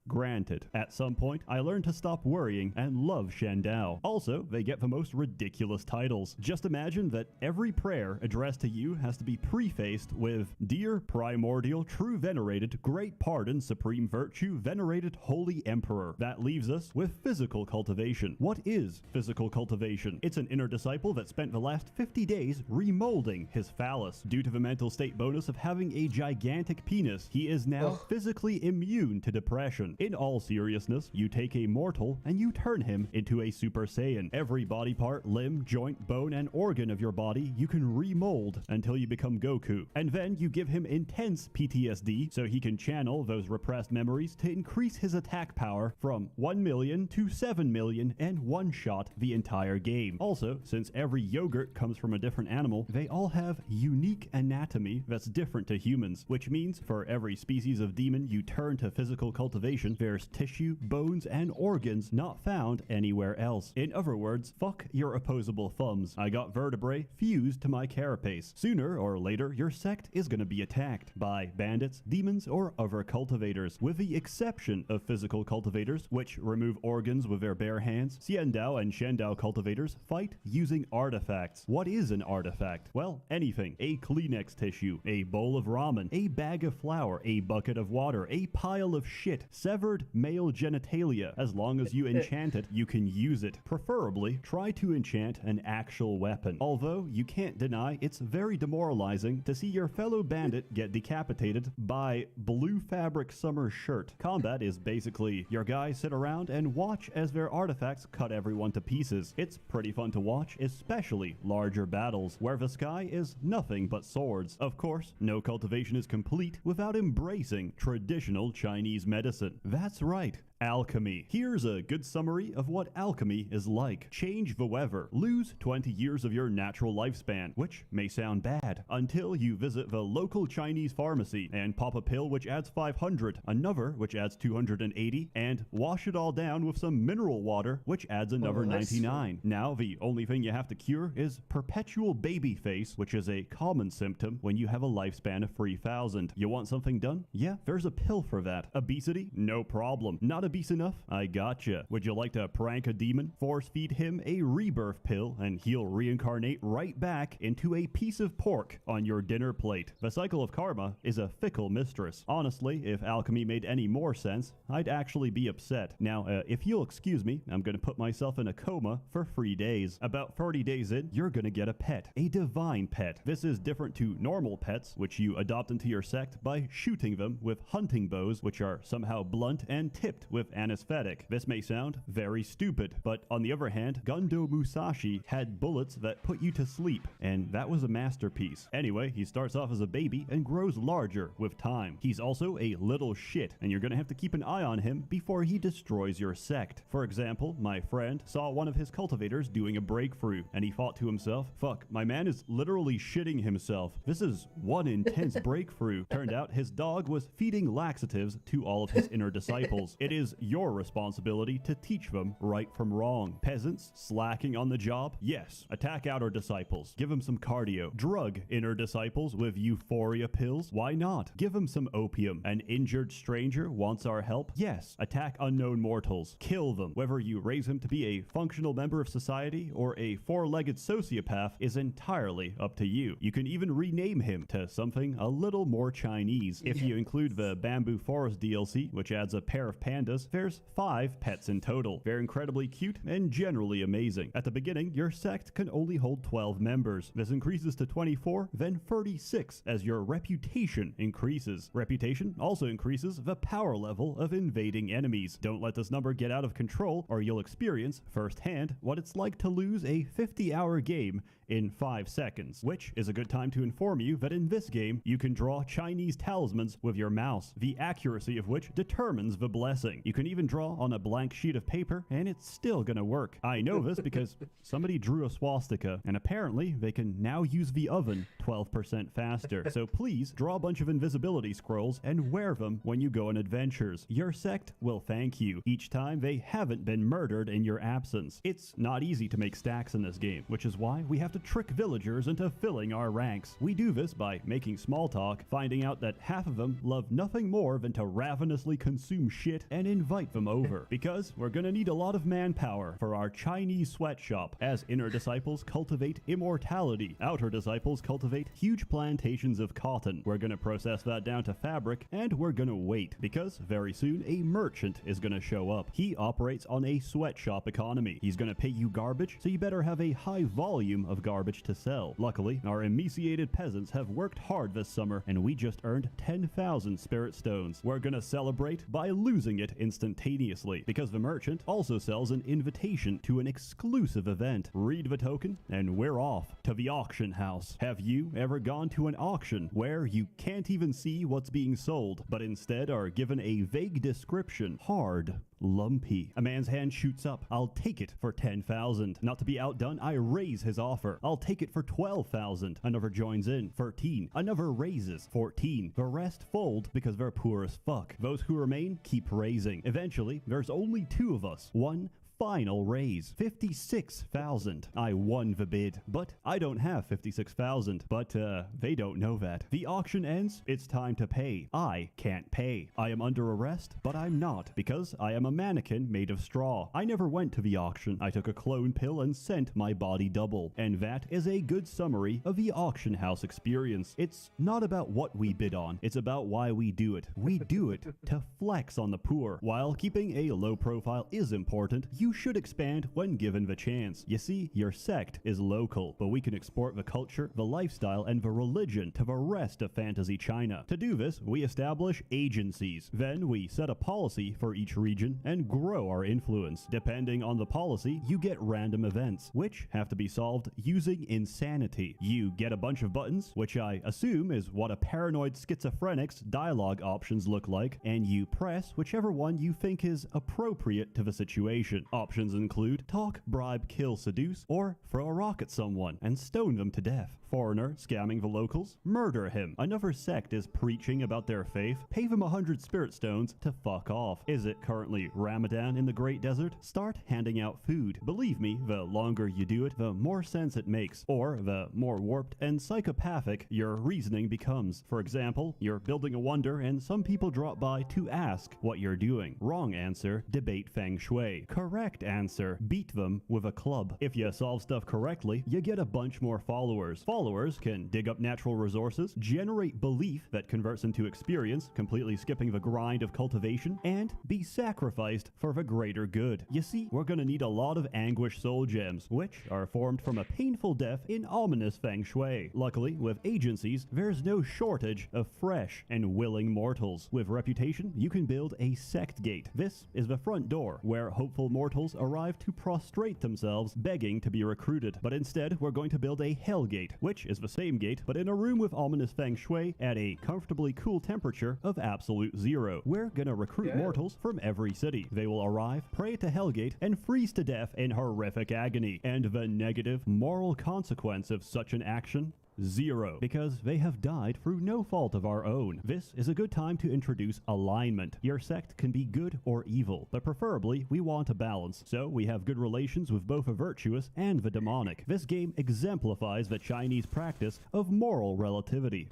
Granted. At some point, I learned to stop worrying and love Shandao. Also, they get the most ridiculous titles. Just imagine that every prayer addressed to you has to be prefaced with, Dear Primordial, True Venerated, Great Pardon, Supreme Virtue, Venerated Holy Emperor. That leaves us with physical cultivation. What is physical cultivation? It's an inner disciple that spent the last 50 days remolding his phallus. Due to the mental state bonus of having a gigantic penis, he is now physically immune to depression. In all seriousness, you take a mortal and you turn him into a Super Saiyan. Every body part, limb, joint, bone, and organ of your body you can remold until you become Goku. And then you give him intense PTSD so he can channel those repressed memories to increase his attack power from 1 million to 7 million and one-shot the entire game. Also, since every yogurt comes from a different animal, they all have unique anatomy that's different to humans, which means for every species of demon you turn to physical cultivation, there's tissue, bones, and organs not found anywhere else. In other words, fuck your opposable thumbs. I got vertebrae fused to my carapace. Sooner or later, your sect is gonna be attacked by bandits, demons, or other cultivators. With the exception of physical cultivators, which remove organs with their bare hands, Xiandao and Shendao cultivators fight using artifacts. What is an artifact? Well, anything. A Kleenex tissue, a bowl of ramen, a bag of flour, a bucket of water, a pile of shit, severed male genitalia. As long as you enchant it, you can use it. Preferably, try to enchant an actual weapon. Although, you can't deny it's very demoralizing to see your fellow bandit get decapitated by blue fabric summer shirt. Combat is basically your guys sit around and watch as their artifacts cut everyone to pieces. It's pretty fun to watch, especially larger battles, where the sky is nothing but swords. Of course, no cultivation is complete without embracing traditional Chinese medicine. That's right. Alchemy. Here's a good summary of what alchemy is like. Change the weather. Lose 20 years of your natural lifespan, which may sound bad, until you visit the local Chinese pharmacy and pop a pill which adds 500, another which adds 280, and wash it all down with some mineral water which adds another 99. Now the only thing you have to cure is perpetual baby face, which is a common symptom when you have a lifespan of 3,000. You want something done? Yeah, there's a pill for that. Obesity? No problem. Not a obese enough? I gotcha. Would you like to prank a demon? Force feed him a rebirth pill and he'll reincarnate right back into a piece of pork on your dinner plate. The cycle of karma is a fickle mistress. Honestly, if alchemy made any more sense, I'd actually be upset. Now, if you'll excuse me, I'm gonna put myself in a coma for 3 days. About 30 days in, you're gonna get a pet. A divine pet. This is different to normal pets, which you adopt into your sect by shooting them with hunting bows, which are somehow blunt and tipped with anesthetic. This may sound very stupid, but on the other hand, Gundo Musashi had bullets that put you to sleep, and that was a masterpiece. Anyway, he starts off as a baby and grows larger with time. He's also a little shit, and you're gonna have to keep an eye on him before he destroys your sect. For example, my friend saw one of his cultivators doing a breakthrough, and he thought to himself, fuck, my man is literally shitting himself. This is one intense breakthrough. Turned out his dog was feeding laxatives to all of his inner disciples. It is your responsibility to teach them right from wrong. Peasants slacking on the job? Yes. Attack outer disciples. Give them some cardio. Drug inner disciples with euphoria pills? Why not? Give them some opium. An injured stranger wants our help? Yes. Attack unknown mortals. Kill them. Whether you raise him to be a functional member of society or a four-legged sociopath is entirely up to you. You can even rename him to something a little more Chinese. If you include the Bamboo Forest DLC, which adds a pair of pandas, there's 5 pets in total. They're incredibly cute and generally amazing. At the beginning, your sect can only hold 12 members. This increases to 24, then 36 as your reputation increases. Reputation also increases the power level of invading enemies. Don't let this number get out of control or you'll experience firsthand what it's like to lose a 50-hour game in 5 seconds, which is a good time to inform you that in this game, you can draw Chinese talismans with your mouse, the accuracy of which determines the blessing. You can even draw on a blank sheet of paper, and it's still gonna work. I know this because somebody drew a swastika, and apparently they can now use the oven 12% faster. So please draw a bunch of invisibility scrolls and wear them when you go on adventures. Your sect will thank you each time they haven't been murdered in your absence. It's not easy to make stacks in this game, which is why we have to trick villagers into filling our ranks. We do this by making small talk, finding out that half of them love nothing more than to ravenously consume shit and invite them over. Because we're gonna need a lot of manpower for our Chinese sweatshop. As inner disciples cultivate immortality, outer disciples cultivate huge plantations of cotton. We're gonna process that down to fabric, and we're gonna wait, because very soon a merchant is gonna show up. He operates on a sweatshop economy. He's gonna pay you garbage, so you better have a high volume of garbage to sell. Luckily, our emaciated peasants have worked hard this summer, and we just earned 10,000 spirit stones. We're gonna celebrate by losing it instantaneously, because the merchant also sells an invitation to an exclusive event. Read the token, and we're off to the auction house. Have you ever gone to an auction where you can't even see what's being sold, but instead are given a vague description? Hard. Lumpy. A man's hand shoots up. I'll take it for 10,000. Not to be outdone, I raise his offer. I'll take it for 12,000. Another joins in. 13. Another raises. 14. The rest fold because they're poor as fuck. Those who remain keep raising. Eventually, there's only 2 of us. One final raise. 56,000. I won the bid, but I don't have 56,000. But they don't know that. The auction ends. It's time to pay. I can't pay. I am under arrest, but I'm not, because I am a mannequin made of straw. I never went to the auction. I took a clone pill and sent my body double. And that is a good summary of the auction house experience. It's not about what we bid on. It's about why we do it. We do it to flex on the poor. While keeping a low profile is important, you should expand when given the chance. You see, your sect is local, but we can export the culture, the lifestyle, and the religion to the rest of fantasy China. To do this, we establish agencies. Then we set a policy for each region and grow our influence. Depending on the policy, you get random events, which have to be solved using insanity. You get a bunch of buttons, which I assume is what a paranoid schizophrenic's dialogue options look like, and you press whichever one you think is appropriate to the situation. Options include talk, bribe, kill, seduce, or throw a rock at someone and stone them to death. Foreigner scamming the locals, murder him. Another sect is preaching about their faith, pay them 100 spirit stones to fuck off. Is it currently Ramadan in the Great Desert? Start handing out food. Believe me, the longer you do it, the more sense it makes, or the more warped and psychopathic your reasoning becomes. For example, you're building a wonder and some people drop by to ask what you're doing. Wrong answer, debate feng shui. Correct answer, beat them with a club. If you solve stuff correctly, you get a bunch more followers. Followers can dig up natural resources, generate belief that converts into experience, completely skipping the grind of cultivation, and be sacrificed for the greater good. You see, we're gonna need a lot of anguish soul gems, which are formed from a painful death in ominous feng shui. Luckily, with agencies, there's no shortage of fresh and willing mortals. With reputation, you can build a sect gate. This is the front door, where hopeful mortals arrive to prostrate themselves, begging to be recruited. But instead, we're going to build a hell gate, which is the same gate, but in a room with ominous feng shui at a comfortably cool temperature of absolute 0. We're gonna recruit mortals from every city. They will arrive, pray to Hellgate, and freeze to death in horrific agony. And the negative moral consequence of such an action? 0, because they have died through no fault of our own. This is a good time to introduce alignment. Your sect can be good or evil, but preferably we want a balance, so we have good relations with both the virtuous and the demonic. This game exemplifies the Chinese practice of moral relativity.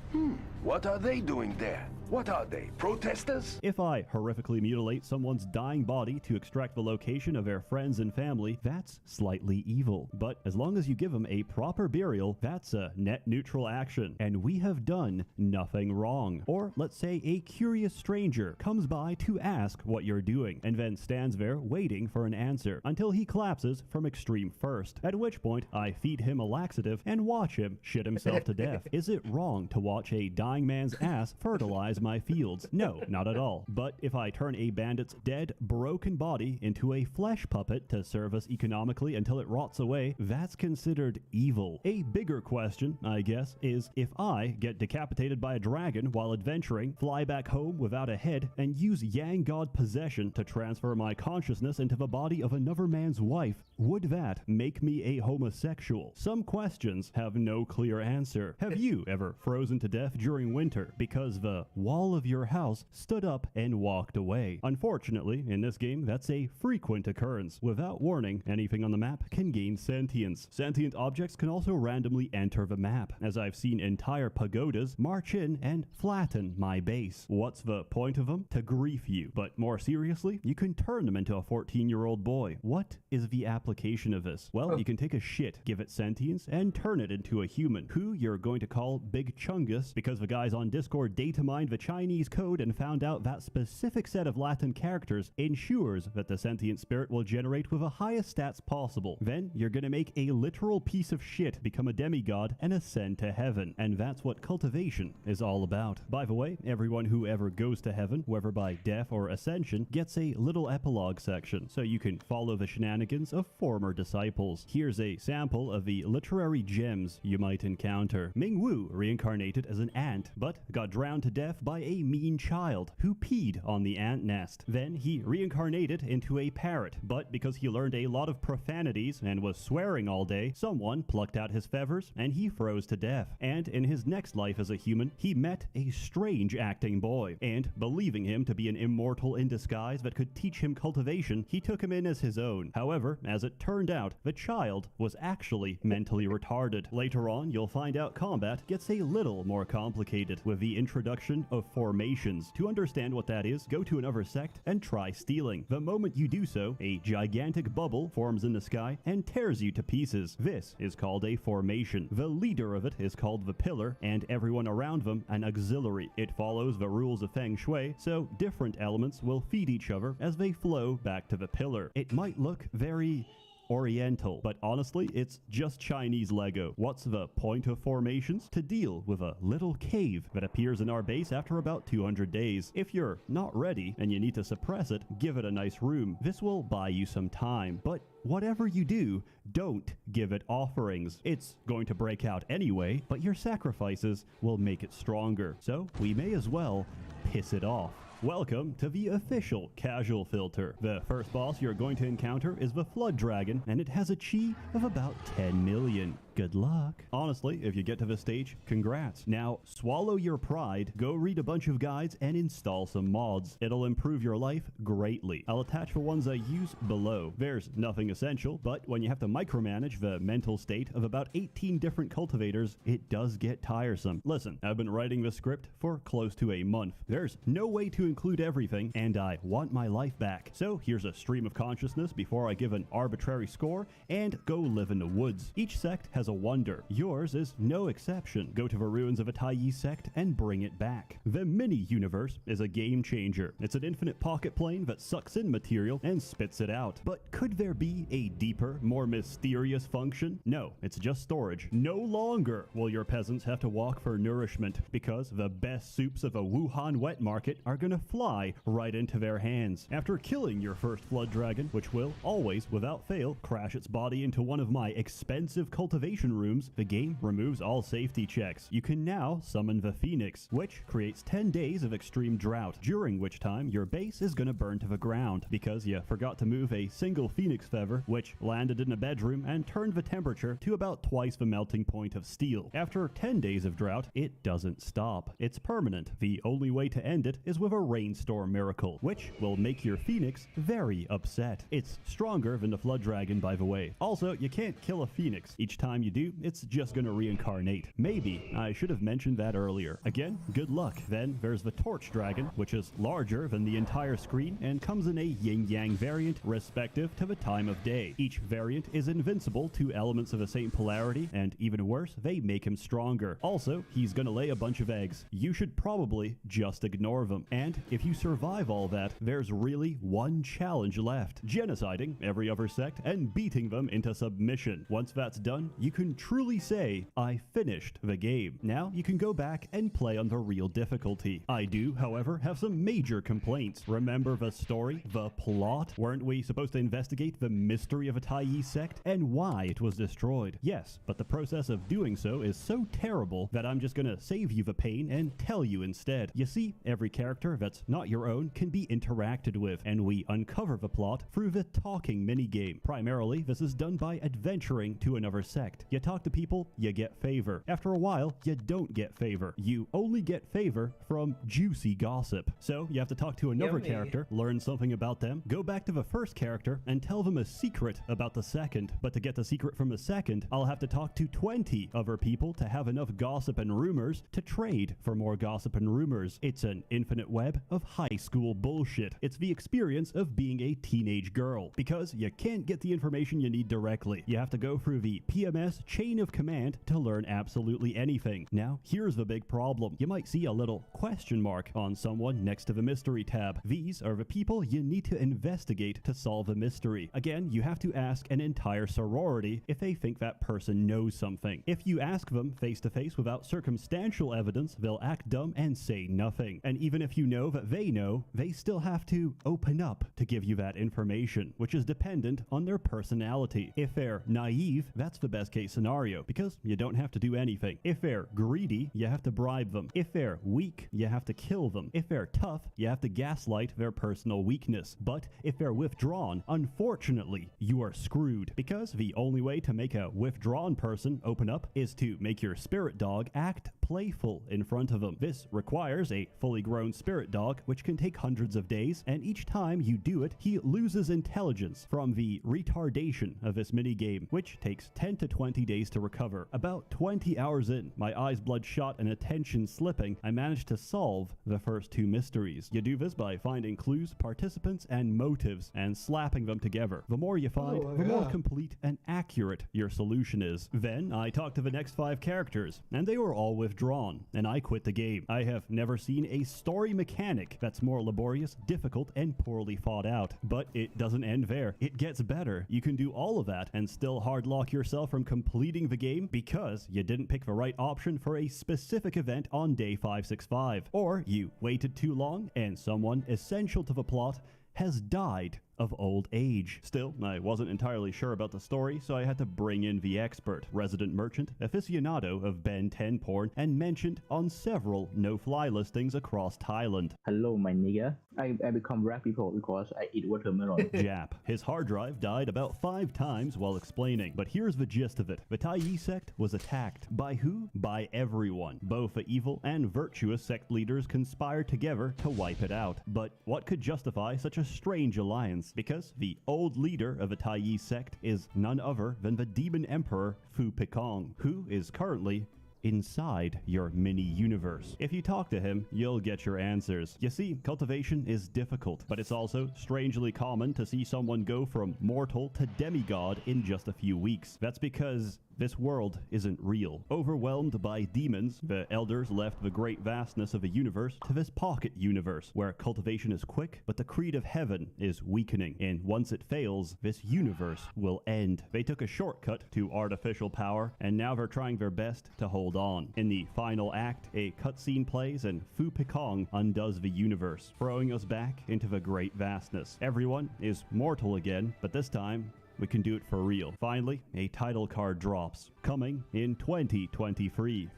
What are they doing there? What are they, protesters? If I horrifically mutilate someone's dying body to extract the location of their friends and family, that's slightly evil. But as long as you give them a proper burial, that's a net neutral action, and we have done nothing wrong. Or let's say a curious stranger comes by to ask what you're doing, and then stands there waiting for an answer until he collapses from extreme thirst, at which point I feed him a laxative and watch him shit himself to death. Is it wrong to watch a dying man's ass fertilize my fields? No, not at all. But if I turn a bandit's dead, broken body into a flesh puppet to serve us economically until it rots away, that's considered evil. A bigger question, I guess, is if I get decapitated by a dragon while adventuring, fly back home without a head, and use Yang God possession to transfer my consciousness into the body of another man's wife, would that make me a homosexual? Some questions have no clear answer. Have you ever frozen to death during winter because the wall of your house stood up and walked away? Unfortunately, in this game, that's a frequent occurrence. Without warning, anything on the map can gain sentience. Sentient objects can also randomly enter the map, as I've seen entire pagodas march in and flatten my base. What's the point of them? To grief you. But more seriously, you can turn them into a 14-year-old boy. What is the application of this? Well, you can take a shit, give it sentience, and turn it into a human, who you're going to call Big Chungus, because the guys on Discord data mined the Chinese code and found out that specific set of Latin characters ensures that the sentient spirit will generate with the highest stats possible. Then you're gonna make a literal piece of shit become a demigod and ascend to heaven. And that's what cultivation is all about. By the way, everyone who ever goes to heaven, whether by death or ascension, gets a little epilogue section, so you can follow the shenanigans of former disciples. Here's a sample of the literary gems you might encounter. Ming Wu reincarnated as an ant, but got drowned to death by a mean child who peed on the ant nest. Then he reincarnated into a parrot, but because he learned a lot of profanities and was swearing all day, someone plucked out his feathers and he froze to death. And in his next life as a human, he met a strange acting boy, and believing him to be an immortal in disguise that could teach him cultivation, he took him in as his own. However, as it turned out, the child was actually mentally retarded. Later on, you'll find out combat gets a little more complicated with the introduction of formations. To understand what that is, go to another sect and try stealing. The moment you do so, a gigantic bubble forms in the sky and tears you to pieces. This is called a formation. The leader of it is called the pillar, and everyone around them an auxiliary. It follows the rules of feng shui, so different elements will feed each other as they flow back to the pillar. It might look very Oriental, but honestly, it's just Chinese Lego. What's the point of formations? To deal with a little cave that appears in our base after about 200 days. If you're not ready and you need to suppress it, give it a nice room. This will buy you some time, but whatever you do, don't give it offerings. It's going to break out anyway, but your sacrifices will make it stronger. So we may as well piss it off. Welcome to the official casual filter. The first boss you're going to encounter is the Flood Dragon, and it has a chi of about 10 million. Good luck. Honestly, if you get to this stage, congrats. Now, swallow your pride, go read a bunch of guides, and install some mods. It'll improve your life greatly. I'll attach the ones I use below. There's nothing essential, but when you have to micromanage the mental state of about 18 different cultivators, it does get tiresome. Listen, I've been writing this script for close to a month. There's no way to include everything, and I want my life back. So here's a stream of consciousness before I give an arbitrary score and go live in the woods. Each sect has a wonder. Yours is no exception. Go to the ruins of a Taiyi sect and bring it back. The mini-universe is a game changer. It's an infinite pocket plane that sucks in material and spits it out. But could there be a deeper, more mysterious function? No, it's just storage. No longer will your peasants have to walk for nourishment, because the best soups of a Wuhan wet market are gonna fly right into their hands. After killing your first Flood Dragon, which will always, without fail, crash its body into one of my expensive cultivation rooms, the game removes all safety checks. You can now summon the Phoenix, which creates 10 days of extreme drought, during which time your base is gonna burn to the ground because you forgot to move a single Phoenix feather, which landed in a bedroom and turned the temperature to about twice the melting point of steel. After 10 days of drought, it doesn't stop. It's permanent. The only way to end it is with a rainstorm miracle, which will make your Phoenix very upset. It's stronger than the Flood Dragon, by the way. Also, you can't kill a Phoenix. Each time you do, it's just gonna reincarnate. Maybe I should have mentioned that earlier. Again, good luck. Then there's the Torch Dragon, which is larger than the entire screen and comes in a yin-yang variant respective to the time of day. Each variant is invincible to elements of the same polarity, and even worse, they make him stronger. Also, he's gonna lay a bunch of eggs. You should probably just ignore them. And if you survive all that, there's really one challenge left: genociding every other sect and beating them into submission. Once that's done, you can truly say, I finished the game. Now you can go back and play on the real difficulty. I do, however, have some major complaints. Remember the story? The plot? Weren't we supposed to investigate the mystery of a Taiyi sect and why it was destroyed? Yes, but the process of doing so is so terrible that I'm just gonna save you the pain and tell you instead. You see, every character that's not your own can be interacted with, and we uncover the plot through the talking minigame. Primarily, this is done by adventuring to another sect. You talk to people, you get favor. After a while, you don't get favor. You only get favor from juicy gossip. So you have to talk to another Yummy. character, learn something about them, go back to the first character, and tell them a secret about the second. But to get the secret from the second, I'll have to talk to 20 other people to have enough gossip and rumors to trade for more gossip and rumors. It's an infinite web of high school bullshit. It's the experience of being a teenage girl, because you can't get the information you need directly. You have to go through the PMS chain of command to learn absolutely anything. Now, here's the big problem. You might see a little question mark on someone next to the mystery tab. These are the people you need to investigate to solve the mystery. Again, you have to ask an entire sorority if they think that person knows something. If you ask them face to face without circumstantial evidence, they'll act dumb and say nothing. And even if you know that they know, they still have to open up to give you that information, which is dependent on their personality. If they're naive, that's the best case scenario, because you don't have to do anything. If they're greedy, you have to bribe them. If they're weak, you have to kill them. If they're tough, you have to gaslight their personal weakness. But if they're withdrawn, unfortunately, you are screwed, because the only way to make a withdrawn person open up is to make your spirit dog act playful in front of them. This requires a fully grown spirit dog, which can take hundreds of days, and each time you do it, he loses intelligence from the retardation of this minigame, which takes 10 to 20 days to recover. About 20 hours in, my eyes bloodshot and attention slipping, I managed to solve the first two mysteries. You do this by finding clues, participants, and motives, and slapping them together. The more you find, the more complete and accurate your solution is. Then, I talked to the next 5 characters, and they were all withdrawn, and I quit the game. I have never seen a story mechanic that's more laborious, difficult, and poorly thought out. But it doesn't end there. It gets better. You can do all of that and still hardlock yourself from completing the game because you didn't pick the right option for a specific event on day 565. Or you waited too long and someone essential to the plot has died of old age. Still, I wasn't entirely sure about the story, so I had to bring in the expert, resident merchant, aficionado of Ben 10 porn, and mentioned on several no-fly listings across Thailand. Hello, my nigga. I become rap people because I eat watermelon. Jap. His hard drive died about 5 times while explaining, but here's the gist of it. The Tai sect was attacked. By who? By everyone. Both the evil and virtuous sect leaders conspired together to wipe it out. But what could justify such a strange alliance? Because the old leader of the Tai sect is none other than the demon emperor Fu Pekong, who is currently inside your mini-universe. If you talk to him, you'll get your answers. You see, cultivation is difficult, but it's also strangely common to see someone go from mortal to demigod in just a few weeks. That's because this world isn't real. Overwhelmed by demons, the elders left the great vastness of the universe to this pocket universe, where cultivation is quick, but the creed of heaven is weakening, and once it fails, this universe will end. They took a shortcut to artificial power, and now they're trying their best to hold on. In the final act, a cutscene plays, and Fu Pekong undoes the universe, throwing us back into the great vastness. Everyone is mortal again, but this time, we can do it for real. Finally, a title card drops, coming in 2023.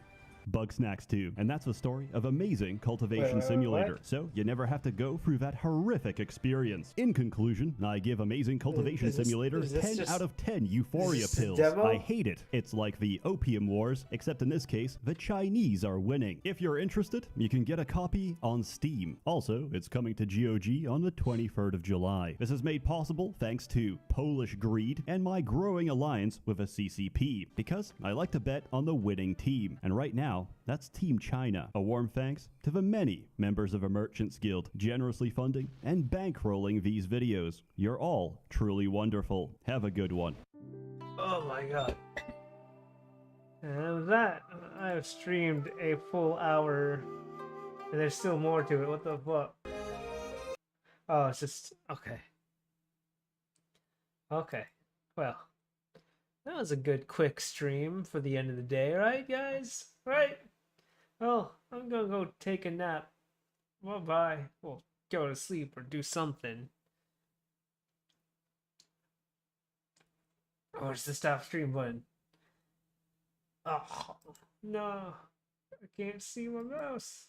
Bugsnax 2. And that's the story of Amazing Cultivation Simulator. What? So you never have to go through that horrific experience. In conclusion, I give Amazing Cultivation Simulator 10 out of 10 Euphoria pills. I hate it. It's like the Opium Wars, except in this case, the Chinese are winning. If you're interested, you can get a copy on Steam. Also, it's coming to GOG on the 23rd of July. This is made possible thanks to Polish greed and my growing alliance with a CCP, because I like to bet on the winning team. And right now, that's Team China. A warm thanks to the many members of a Merchants Guild generously funding and bankrolling these videos. You're all truly wonderful. Have a good one. Oh my god. And with that, I've streamed a full hour, and there's still more to it. What the fuck? Oh, it's just... okay. Okay. Well, that was a good quick stream for the end of the day, right, guys? Right? Well, I'm gonna go take a nap. Bye-bye. Well, go to sleep or do something. Oh, where's the stop stream button? Oh, no. I can't see my mouse.